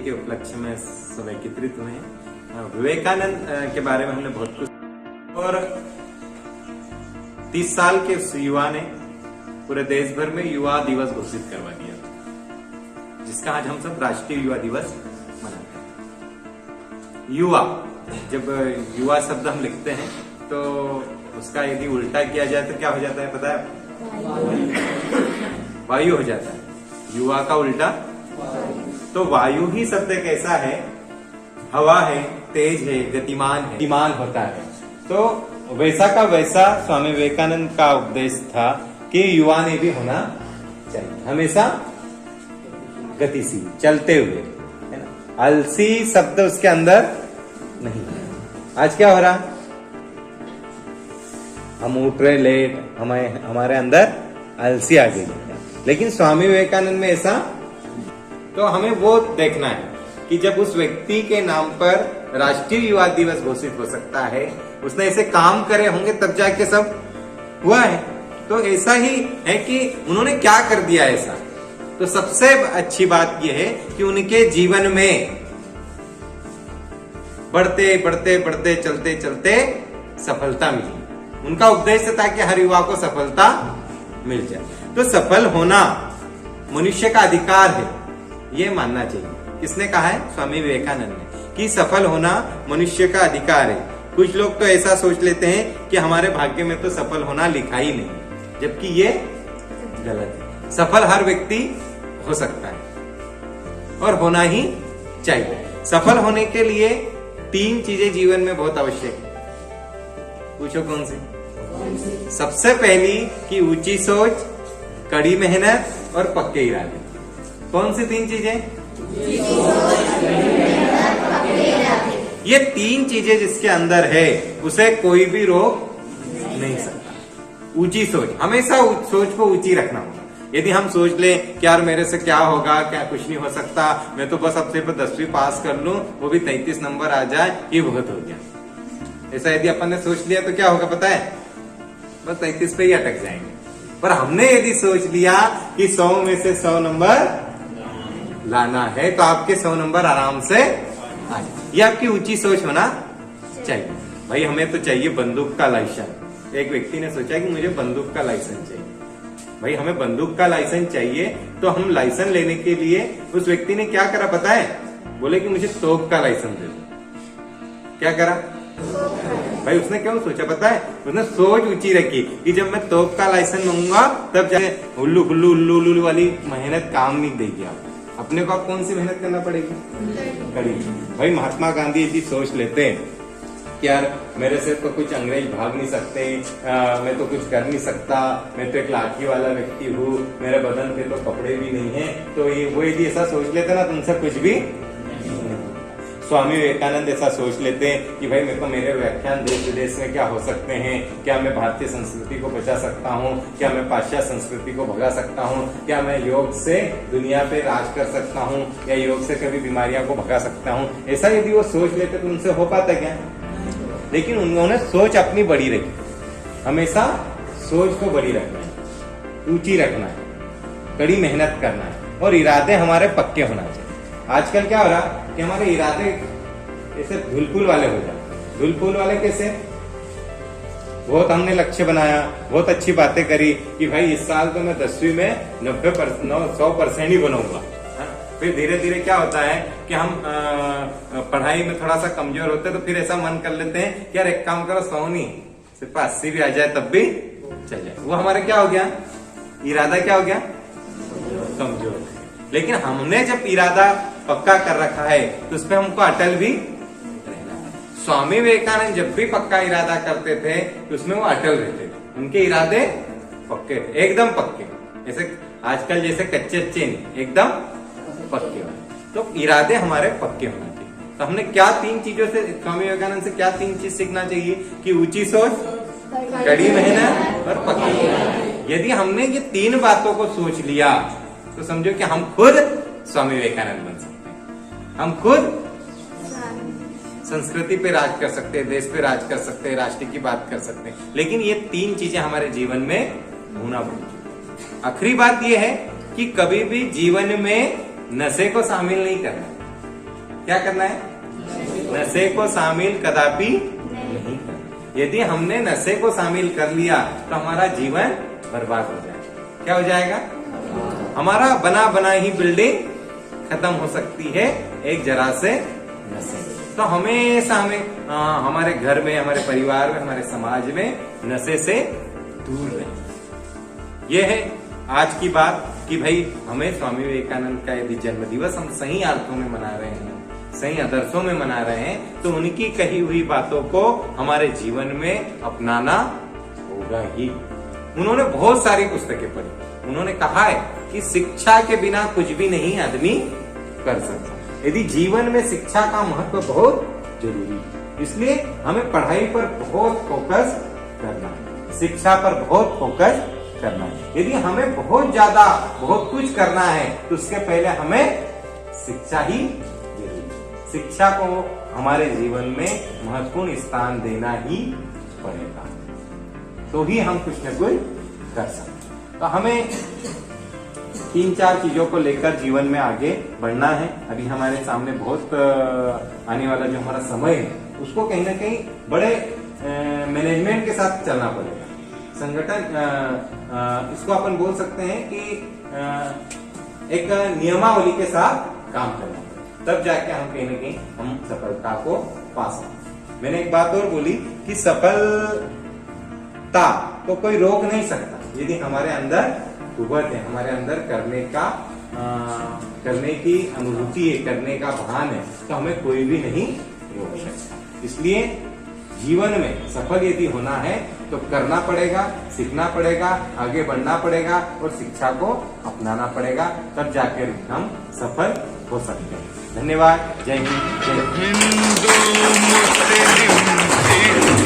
के उपलक्ष्य में सब एकत्रित हुए हैं। विवेकानंद के बारे में हमने बहुत कुछ, और 30 साल के उस युवा ने पूरे देश भर में युवा दिवस घोषित करवा दिया, जिसका आज हम सब राष्ट्रीय युवा दिवस मनाते हैं। युवा, जब युवा शब्द हम लिखते हैं तो उसका यदि उल्टा किया जाए तो क्या हो जाता है पता है? वायु हो जाता है। युवा का उल्टा तो वायु ही शब्द एक ऐसा है, हवा है, तेज है, गतिमान है, गतिमान होता है। तो वैसा का वैसा स्वामी विवेकानंद का उपदेश था कि युवा ने भी होना चाहिए, हमेशा गतिशील, चलते हुए, है ना। अलसी शब्द उसके अंदर नहीं है। आज क्या हो रहा, हम उठ रहे लेट, हमारे अंदर अलसी आ गई है। लेकिन स्वामी विवेकानंद में ऐसा, तो हमें वो देखना है कि जब उस व्यक्ति के नाम पर राष्ट्रीय युवा दिवस घोषित हो सकता है, उसने ऐसे काम करे होंगे तब जाके सब हुआ है। तो ऐसा ही है कि उन्होंने क्या कर दिया ऐसा। तो सबसे अच्छी बात यह है कि उनके जीवन में बढ़ते बढ़ते बढ़ते चलते चलते सफलता मिली। उनका उद्देश्य था कि हर युवा को सफलता मिल जाए। तो सफल होना मनुष्य का अधिकार है, ये मानना चाहिए। किसने कहा है? स्वामी विवेकानंद ने, कि सफल होना मनुष्य का अधिकार है। कुछ लोग तो ऐसा सोच लेते हैं कि हमारे भाग्य में तो सफल होना लिखा ही नहीं, जबकि ये गलत है। सफल हर व्यक्ति हो सकता है और होना ही चाहिए। सफल होने के लिए 3 चीजें जीवन में बहुत आवश्यक है। पूछो कौन सी? सबसे पहली कि ऊंची सोच, कड़ी मेहनत और पक्के इरादे। कौन सी 3 चीजें? ये 3 चीजें जिसके अंदर है उसे कोई भी रोक नहीं सकता। ऊंची सोच, हमेशा सोच को ऊंची रखना होगा। यदि हम सोच ले कि यार मेरे से क्या होगा, क्या कुछ नहीं हो सकता, मैं तो बस अब सिर्फ 10वीं पास कर लूं, वो भी 33 नंबर आ जाए, ये बहुत हो गया। ऐसा यदि अपन ने सोच लिया तो क्या होगा पता है? बस 33 पे ही अटक जाएंगे। पर हमने यदि सोच लिया कि 100 में से 100 नंबर लाना है तो आपके 100 नंबर आराम से आ जाए। ये आपकी ऊंची सोच होना चाहिए। भाई हमें तो चाहिए बंदूक का लाइसेंस। एक व्यक्ति ने सोचा कि मुझे बंदूक का लाइसेंस चाहिए। भाई हमें बंदूक का लाइसेंस चाहिए, तो हम लाइसेंस लेने के लिए उस व्यक्ति ने क्या करा पता है? बोले कि मुझे तोप का लाइसेंस दे दो। क्या करा भाई? उसने क्यों सोचा पता है? उसने सोच ऊंची रखी कि जब मैं तोप का लाइसेंस लूंगा तब जाके हुल्लू हुल्लू उल्लू उल्लू वाली मेहनत काम नहीं देगी। आप अपने को आप कौन सी मेहनत करना पड़ेगी? कड़ी। भाई महात्मा गांधी यदि सोच लेते हैं कि यार मेरे से तो कुछ अंग्रेज भाग नहीं सकते, मैं तो कुछ कर नहीं सकता, मैं तो एक लाठी वाला व्यक्ति हूँ, मेरे बदन पे तो कपड़े भी नहीं है, तो ये वो यदि ऐसा सोच लेते ना तो उनसे कुछ भी। स्वामी विवेकानंद ऐसा सोच लेते हैं कि भाई मेरे को मेरे व्याख्यान देश विदेश में क्या हो सकते हैं, क्या मैं भारतीय संस्कृति को बचा सकता हूँ, क्या मैं पाश्चात्य संस्कृति को भगा सकता हूँ, क्या मैं योग से दुनिया पे राज कर सकता हूँ, या योग से कभी बीमारियां को भगा सकता हूँ। ऐसा यदि वो सोच लेते तो उनसे हो पाता क्या? लेकिन उन्होंने सोच अपनी बड़ी रखी। हमेशा सोच को बड़ी रखना है, ऊंची रखना है, कड़ी मेहनत करना है और इरादे हमारे पक्के होना चाहिए। आजकल क्या हो रहा कि हमारे इरादे ऐसे धुलपुल वाले हो जाते। धुलपुल वाले कैसे? बहुत हमने लक्ष्य बनाया, बहुत अच्छी बातें करी कि भाई इस साल तो मैं 10वीं में 100% ही बनाऊंगा। फिर धीरे धीरे क्या होता है कि हम पढ़ाई में थोड़ा सा कमजोर होते हैं, तो फिर ऐसा मन कर लेते हैं कि यार एक काम करो, 100 नहीं सिर्फ 80 भी आ जाए तब भी चल जाए। वो हमारा क्या हो गया? इरादा क्या हो गया? कमजोर। लेकिन हमने जब इरादा पक्का कर रखा है तो उस पर हमको अटल भी रहना है। स्वामी विवेकानंद जब भी पक्का इरादा करते थे तो उसमें वो अटल रहते थे। उनके इरादे पक्के, एकदम पक्के, जैसे आजकल जैसे कच्चे अच्छे नहीं, एकदम पक्के। तो इरादे हमारे पक्के होना चाहिए। तो हमने क्या 3 चीजों से, स्वामी विवेकानंद से क्या 3 चीज सीखना चाहिए? कि ऊंची सोच, कड़ी मेहनत और पक्की। यदि हमने ये 3 बातों को सोच लिया तो समझो कि हम खुद स्वामी विवेकानंद बन सकते हैं। हम खुद संस्कृति पे राज कर सकते हैं, देश पे राज कर सकते हैं, राष्ट्र की बात कर सकते हैं। लेकिन ये 3 चीजें हमारे जीवन में होना चाहिए। आखिरी बात ये है कि कभी भी जीवन में नशे को शामिल नहीं करना। क्या करना है? नशे को शामिल कदापि नहीं करना। यदि हमने नशे को शामिल कर लिया तो हमारा जीवन बर्बाद हो जाएगा। क्या हो जाएगा? हमारा बना बना ही बिल्डिंग खत्म हो सकती है एक जरा से नशे। तो हमेशा हमें हमारे घर में, हमारे परिवार में, हमारे समाज में नशे से दूर रहे। यह है आज की बात कि भाई हमें स्वामी विवेकानंद का यदि जन्म दिवस हम सही अर्थों में मना रहे हैं, सही आदर्शों में मना रहे हैं, तो उनकी कही हुई बातों को हमारे जीवन में अपनाना होगा ही। उन्होंने बहुत सारी पुस्तकें पढ़ी। उन्होंने कहा है कि शिक्षा के बिना कुछ भी नहीं आदमी कर सकता। यदि जीवन में शिक्षा का महत्व बहुत जरूरी है, इसलिए हमें पढ़ाई पर बहुत फोकस करना है, शिक्षा पर बहुत फोकस करना है। यदि हमें बहुत ज्यादा बहुत कुछ करना है तो उसके पहले हमें शिक्षा ही जरूरी है। शिक्षा को हमारे जीवन में महत्वपूर्ण स्थान देना ही पड़ेगा, तो ही हम कुछ न कुछ कर सकते। तो हमें 3-4 चीजों को लेकर जीवन में आगे बढ़ना है। अभी हमारे सामने बहुत आने वाला जो हमारा समय है उसको कहीं ना कहीं बड़े मैनेजमेंट के साथ चलना पड़ेगा। संगठन इसको अपन बोल सकते हैं कि एक नियमावली के साथ काम करना, तब जाके हम कहीं ना कहीं हम सफलता को पा सकते। मैंने एक बात और बोली कि सफलता तो कोई रोक नहीं सकता। यदि हमारे अंदर कुवत है, हमारे अंदर करने की अनुभूति है, करने का भान है, तो हमें कोई भी नहीं रोक सकता। इसलिए जीवन में सफल यदि होना है तो करना पड़ेगा, सीखना पड़ेगा, आगे बढ़ना पड़ेगा और शिक्षा को अपनाना पड़ेगा, तब जाकर हम सफल हो सकते हैं। धन्यवाद। जय हिंद, जय हिंद।